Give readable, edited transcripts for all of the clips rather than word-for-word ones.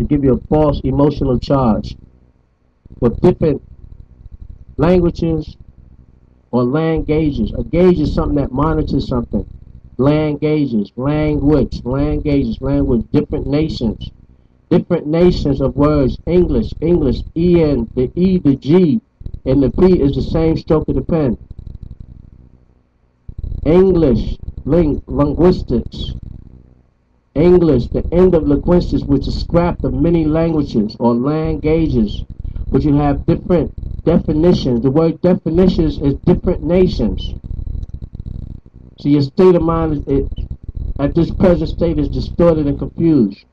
to give you a false emotional charge. With different languages or land gauges. A gauge is something that monitors something. Land gauges, language, different nations. Different nations of words. English, EN, the E, the G, and the P is the same stroke of the pen. English, linguistics. English, the end of linguistics, which is scrapped of many languages or land gauges, which you have different definitions. The word definitions is different nations. So your state of mind at this present state is distorted and confused.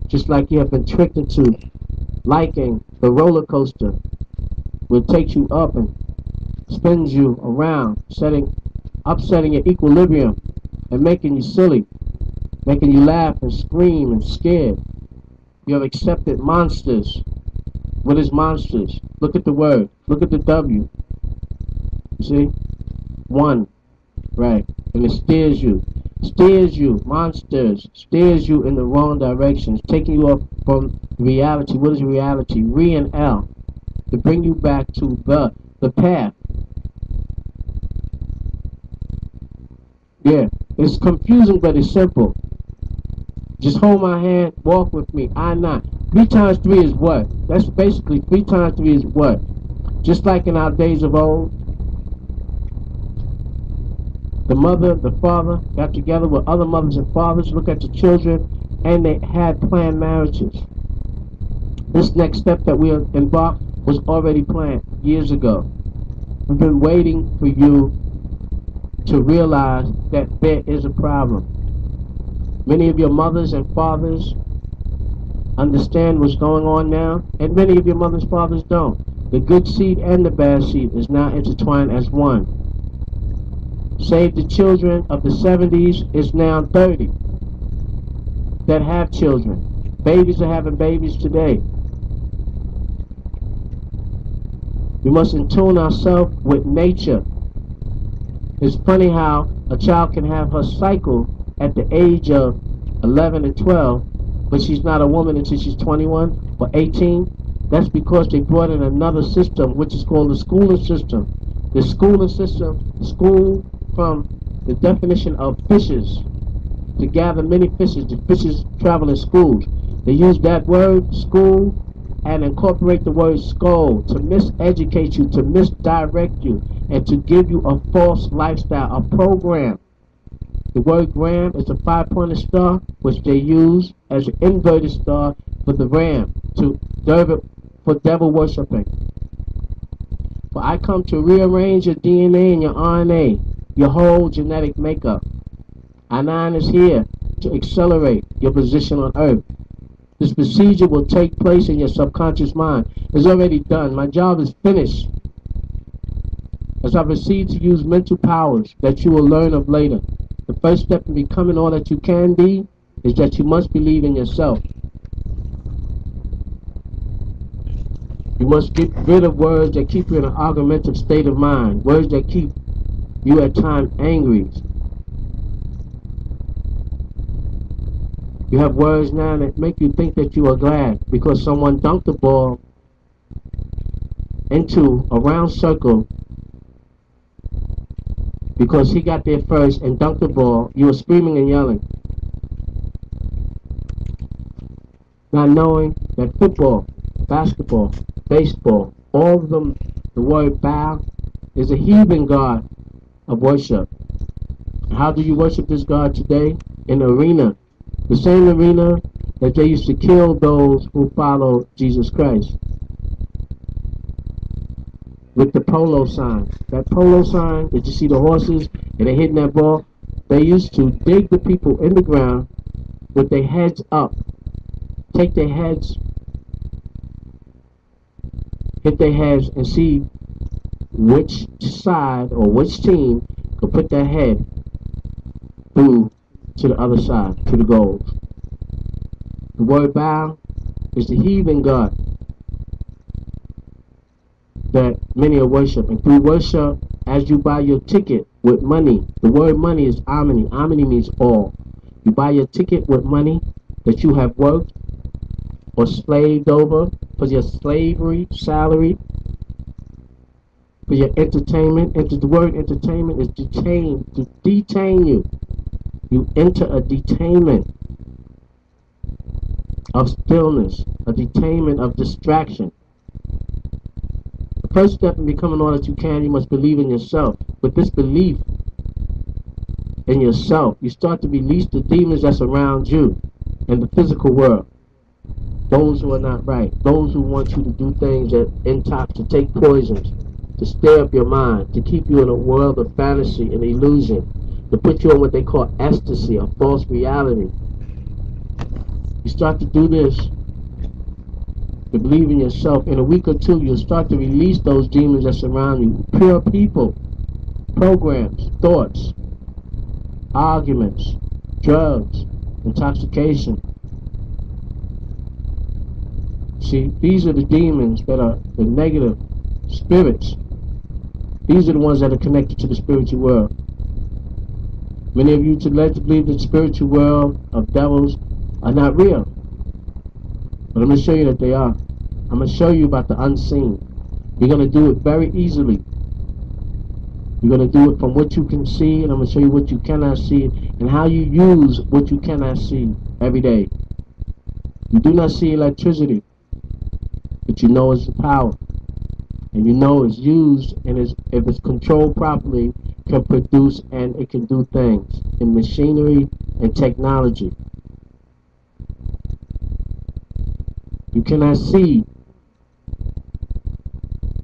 Just like you have been tricked into liking the roller coaster, which takes you up and spins you around, upsetting your equilibrium and making you silly, making you laugh and scream and scared. You have accepted monsters. What is monsters? Look at the word. Look at the W. You see? One. Right. And it steers you. Monsters. Steers you in the wrong direction. It's taking you off from reality. What is reality? Re and L. To bring you back to the path. Yeah. It's confusing, but it's simple. Just hold my hand, walk with me. I not. 3 times 3 is what? That's basically 3 times 3 is what? Just like in our days of old, the mother, the father got together with other mothers and fathers, look at the children, and they had planned marriages. This next step that we embarked was already planned years ago. We've been waiting for you to realize that there is a problem. Many of your mothers and fathers understand what's going on now, and many of your mothers and fathers don't. The good seed and the bad seed is now intertwined as one. Save the children of the 70s is now 30 that have children. Babies are having babies today. We must attune ourselves with nature. It's funny how a child can have her cycle at the age of 11 and 12, but she's not a woman until she's 21 or 18. That's because they brought in another system, which is called the schooling system. The schooling system, school from the definition of fishes, to gather many fishes. The fishes travel in schools. They use that word, school, and incorporate the word skull to miseducate you, to misdirect you, and to give you a false lifestyle, a program. The word gram is a 5-pointed star, which they use as an inverted star for the ram, for devil worshipping. For I come to rearrange your DNA and your RNA, your whole genetic makeup. I9 is here to accelerate your position on Earth. This procedure will take place in your subconscious mind. It's already done. My job is finished. As I proceed to use mental powers that you will learn of later. The first step in becoming all that you can be is that you must believe in yourself. You must get rid of words that keep you in an argumentative state of mind. Words that keep you at times angry. You have words now that make you think that you are glad because someone dunked the ball into a round circle because he got there first and dunked the ball. You were screaming and yelling, not knowing that football, basketball, baseball, all of them, the word bow is a heathen god of worship. How do you worship this god today? In the arena. The same arena that they used to kill those who follow Jesus Christ. With the polo sign. That polo sign, did you see the horses and they're hitting that ball? They used to dig the people in the ground with their heads up. Take their heads, hit their heads and see which side or which team could put their head through to the other side, to the goals. The word bow is the heathen god that many are worshiping. Through worship, as you buy your ticket with money, the word money is omni. Omni means all. You buy your ticket with money that you have worked, or slaved over for your slavery, salary, for your entertainment. The word entertainment is to detain you. You enter a detainment of stillness, a detainment of distraction. The first step in becoming all that you can, you must believe in yourself. With this belief in yourself, you start to release the demons that's around you in the physical world. Those who are not right, those who want you to do things that intoxicate, poisons, to stir up your mind, to keep you in a world of fantasy and illusion, to put you in what they call ecstasy, a false reality. You start to do this, to believe in yourself. In a week or two, you'll start to release those demons that surround you. Pure people, programs, thoughts, arguments, drugs, intoxication. See, these are the demons that are the negative spirits. These are the ones that are connected to the spiritual world. Many of you to let you believe that the spiritual world of devils are not real. But I'm going to show you that they are. I'm going to show you about the unseen. You're going to do it very easily. You're going to do it from what you can see, and I'm going to show you what you cannot see, and how you use what you cannot see every day. You do not see electricity, but you know it's the power. And you know it's used, and if it's controlled properly, can produce, and it can do things in machinery and technology. You cannot see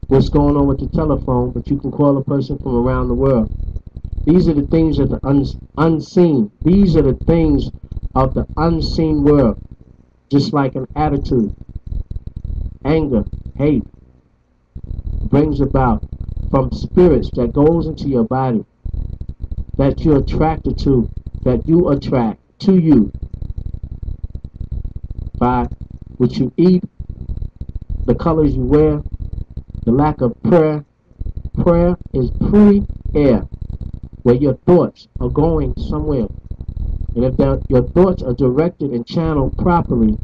what's going on with the telephone, but you can call a person from around the world. These are the things of the unseen. These are the things of the unseen world. Just like an attitude, anger, hate, brings about from spirits that goes into your body, that you're attracted to, that you attract to you by what you eat, the colors you wear, the lack of prayer. Prayer is pre-air, where your thoughts are going somewhere. And if your thoughts are directed and channeled properly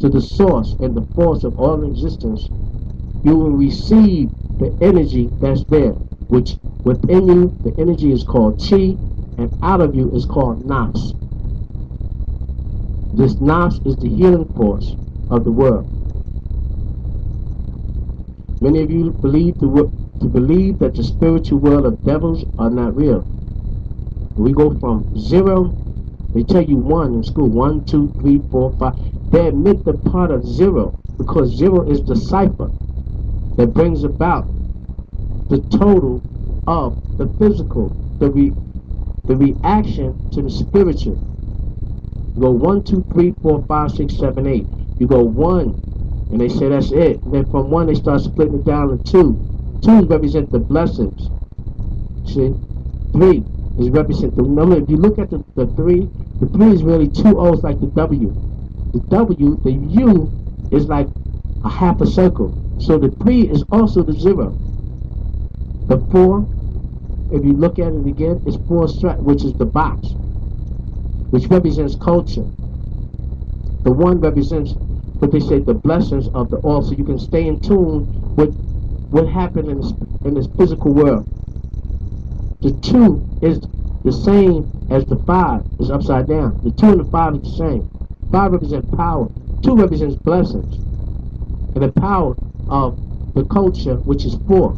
to the source and the force of all existence, you will receive the energy that's there, which within you, the energy is called chi, and out of you is called nafs. This nafs is the healing force of the world. Many of you believe that the spiritual world of devils are not real. We go from zero. They tell you one in school, 1, 2, 3, 4, 5. They admit the part of zero, because zero is the cipher that brings about the total of the physical, the reaction to the spiritual. You go 1, 2, 3, 4, 5, 6, 7, 8. You go 1, and they say that's it. And then from 1, they start splitting it down to 2. 2 represent the blessings. See? 3 is represent the number. If you look at the 3, the 3 is really 2 O's like the W. The W, the U, is like a half a circle. So the 3 is also the 0. The 4, if you look at it again, is 4 strap, which is the box, which represents culture. The 1 represents what they say, the blessings of the all, so you can stay in tune with what happened in this physical world. The 2 is the same as the 5, is upside down. The 2 and the 5 is the same. 5 represents power. 2 represents blessings. And the power of the culture, which is 4.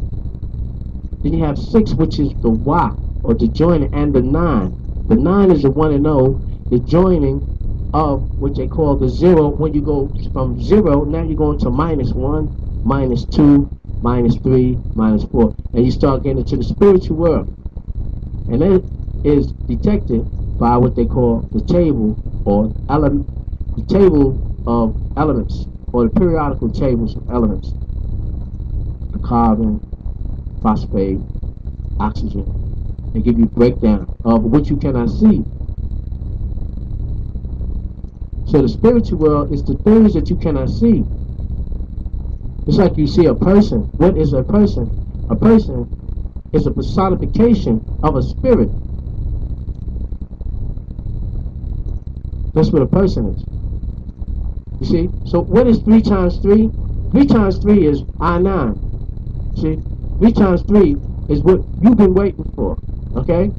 Then you have 6, which is the Y, or the joining, and the 9. The 9 is the 1 and 0, the joining of what they call the 0. When you go from 0, now you're going to -1, -2, -3, -4. And you start getting into the spiritual world. And that is detected by what they call the table, or the table of elements, or the periodical tables of elements. The carbon, phosphate, oxygen. They give you a breakdown of what you cannot see. So the spiritual world is the things that you cannot see. It's like you see a person. What is a person? A person is a personification of a spirit. That's what a person is. You See? So what is 3 times 3? 3 times 3 is I-9. See? 3 times 3 is what you've been waiting for. Okay?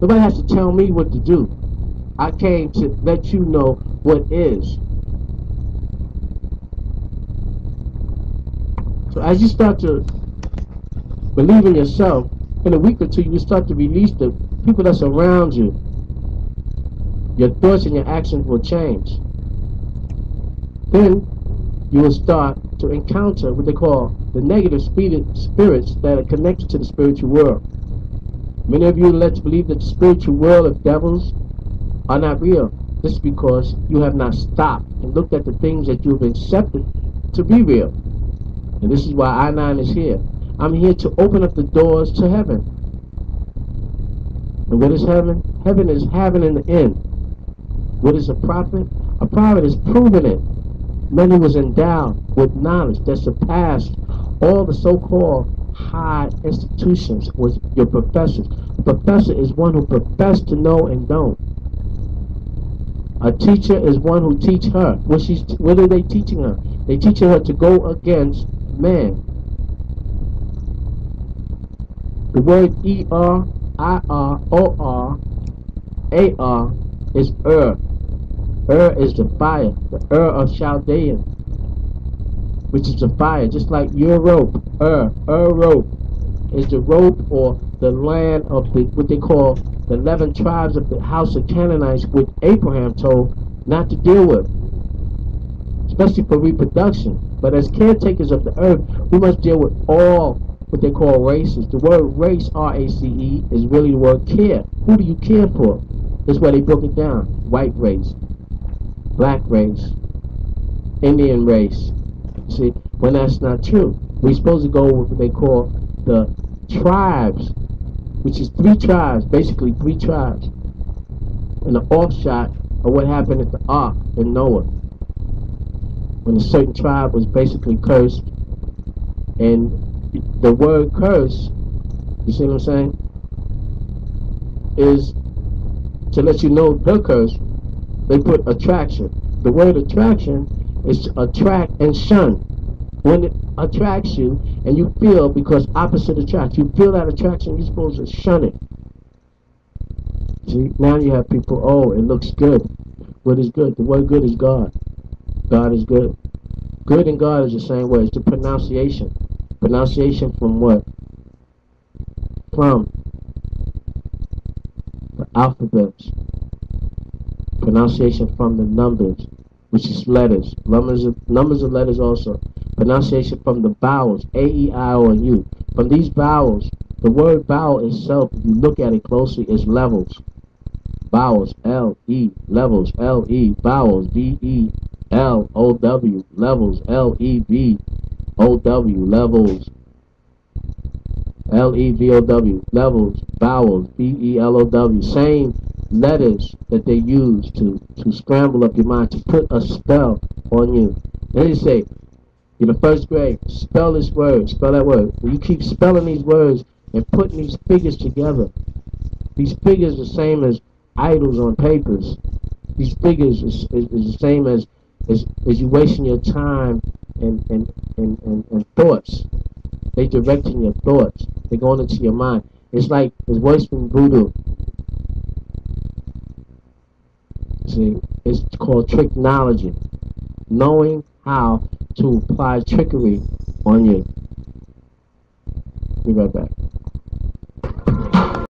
Nobody has to tell me what to do. I came to let you know what is. So as you start to believe in yourself, in a week or two, you start to release the people that's around you. Your thoughts and your actions will change. Then you will start to encounter what they call the negative spirits that are connected to the spiritual world. Many of you are led to believe that the spiritual world of devils are not real. This is because you have not stopped and looked at the things that you have accepted to be real. And this is why I-9 is here. I'm here to open up the doors to heaven. And what is heaven? Heaven is having in the end. What is a prophet? A prophet is proving it. Man who was endowed with knowledge that surpassed all the so-called high institutions was your professors. A professor is one who professes to know and don't. A teacher is one who teach her. What are they teaching her? They teaching her to go against man. The word E-R-I-R-O-R-A-R is is the fire, the of Chaldean, which is the fire, just like your rope. Rope is the rope or the land of what they call the 11 tribes of the house of Canaanites, which Abraham told not to deal with, especially for reproduction. But as caretakers of the earth, we must deal with all what they call races. The word race, R-A-C-E, is really the word care. Who do you care for? That's why they broke it down. White race, black race, Indian race. See, when that's not true. We're supposed to go with what they call the tribes, which is 3 tribes, basically 3 tribes. And the offshot of what happened at the Ark in Noah, when a certain tribe was basically cursed. And the word curse, you see what I'm saying, is to let you know the curse. They put attraction. The word attraction is to attract and shun. When it attracts you and you feel, because opposite attracts, you feel that attraction, you're supposed to shun it. See, now you have people, oh, it looks good. What is good? The word good is God. God is good. Good and God is the same word. It's the pronunciation. Pronunciation from what? From the alphabets. Pronunciation from the numbers, which is letters. Numbers are letters also. Pronunciation from the vowels, A, E, I, O, and U. From these vowels, the word vowel itself, if you look at it closely, is levels. Vowels, L-E, levels, L-E, vowels, V-E-L-O-W, levels, L-E-V-O-W, levels, L-E-V-O-W, levels, vowels, V-E-L-O-W, same letters that they use to scramble up your mind, to put a spell on you. Then they say, in the first grade, spell this word, spell that word. When you keep spelling these words and putting these figures together, these figures are the same as idols on papers. These figures is the same as you wasting your time and thoughts. They directing your thoughts. They're going into your mind. It's like, it's worse than voodoo. See, it's called tricknology. Knowing how to apply trickery on you. Be right back.